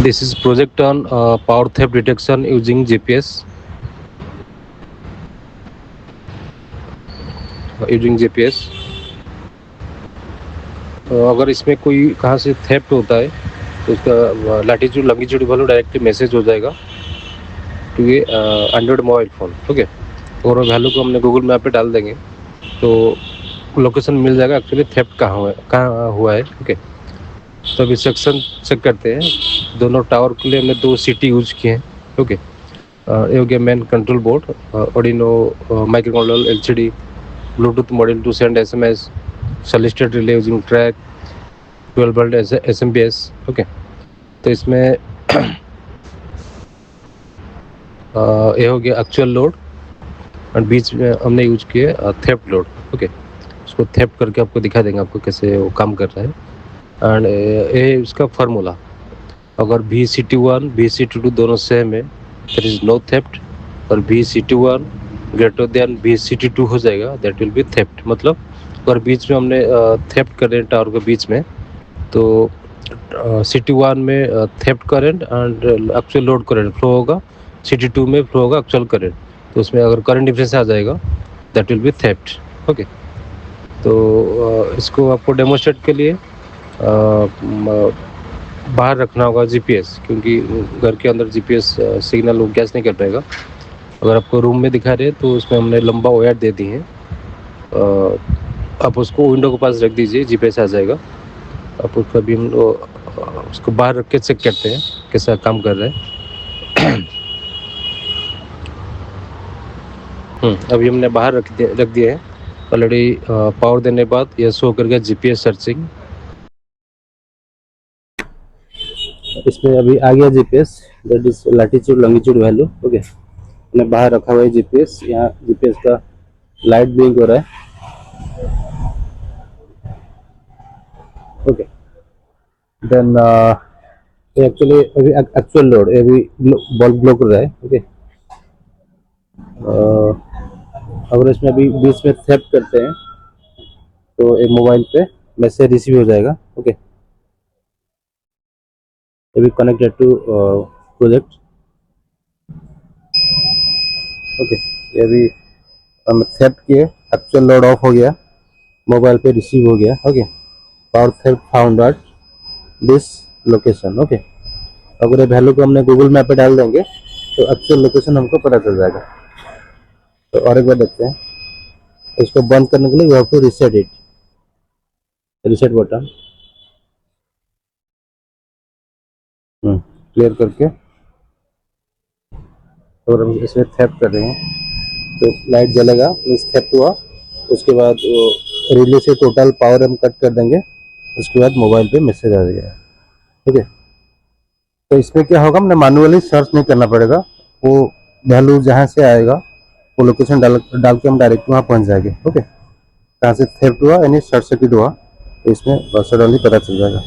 This is project on power theft detection using GPS. अगर इसमें कोई कहाँ से थेफ्ट होता है तो उसका लैटिट्यूड लॉन्गिट्यूड वालों डायरेक्टली मैसेज हो जाएगा टू ये एंड्रॉयड मोबाइल फ़ोन। ओके, और वैल्यू को हमने गूगल मैप पे डाल देंगे तो लोकेशन मिल जाएगा एक्चुअली थेफ्ट कहाँ हुआ है। ओके, तो अभी सेक्शन चेक करते हैं। दोनों टावर के लिए हमने 2 सिटी यूज किए हैं। ओके, ये हो गया main control board, Arduino microcontroller LCD, Bluetooth module to send SMS, solid state relay using triac, 12 volt SMPS. Okay, तो इसमें ये हो गया एक्चुअल लोड और बीच में हमने यूज किए थेफ्ट लोड। ओके, उसको थेफ्ट करके आपको दिखा देंगे आपको कैसे वो काम कर रहा है। एंड ये उसका फार्मूला, अगर VCT1 VCT2 दोनों सेम है देयर इज नो थेफ्ट, और VCT1 ग्रेटर देन VCT2 हो जाएगा दैट विल बी थेफ्ट। मतलब अगर बीच में हमने थेफ्ट कर रहे हैं टावर के बीच में तो CT1 में theft current and actual load current flow होगा, CT2 में फ्लो होगा एक्चुअल करंट। तो उसमें अगर करंट डिफरेंस आ जाएगा that will be theft. Okay, तो इसको आपको डेमोस्ट्रेट के लिए बाहर रखना होगा GPS, क्योंकि घर के अंदर GPS सिग्नल वो कैच नहीं कर पाएगा। अगर आपको रूम में दिखा रहे तो उसमें हमने लंबा वायर दे दी है, आप उसको विंडो के पास रख दीजिए, GPS आ जाएगा। आप उसको भी उसको बाहर रख के चेक करते हैं कैसा काम कर रहा है। अभी हमने बाहर रख दिए हैं ऑलरेडी। पावर देने के बाद ये शो कर गया GPS सर्चिंग। इसमें अभी आ गया GPS, that is latitude longitude value. Okay, मैंने बाहर रखा हुआ है GPS, यहाँ GPS का लाइट ब्लिंक हो रहा है। ओके, देन एक्चुअली अभी एक्चुअल लोड अभी बल्ब ग्लो कर रहा है। ओके, अगर इसमें अभी बीच में थेफ्ट करते हैं तो एक मोबाइल पे मैसेज रिसीव हो जाएगा। ओके, अभी कनेक्टेड टू प्रोजेक्ट। ओके, ये अभी हम थेफ्ट किए, एक्चुअल लोड ऑफ हो गया, मोबाइल पे रिसीव हो गया। Okay, power theft found at this location. Okay, अगर ये वैल्यू को हमने गूगल मैप पे डाल देंगे तो एक्चुअल लोकेशन हमको पता चल जाएगा। तो और एक बार देखते हैं, इसको बंद करने के लिए you have to reset it, reset button clear करके। और हम इसमें थेफ्ट कर रहे हैं तो लाइट जलेगा, मीन्स थेफ्ट हुआ। उसके बाद रिले से टोटल पावर हम कट कर देंगे, उसके बाद मोबाइल पे मैसेज आ जाएगा। ठीक है, तो इसमें क्या होगा, हमने मैन्युअली सर्च नहीं करना पड़ेगा, वो वैल्यू जहाँ से आएगा वो लोकेशन डाल के हम डायरेक्ट वहाँ पहुँच जाएंगे। ओके, कहाँ से थेफ्ट हुआ यानी शॉर्ट सर्किट हुआ तो इसमें सडनली पता चल जाएगा।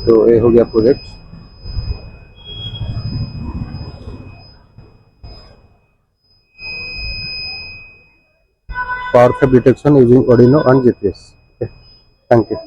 तो ये हो गया project. Power theft detection using Arduino and GPS. Okay, thank you.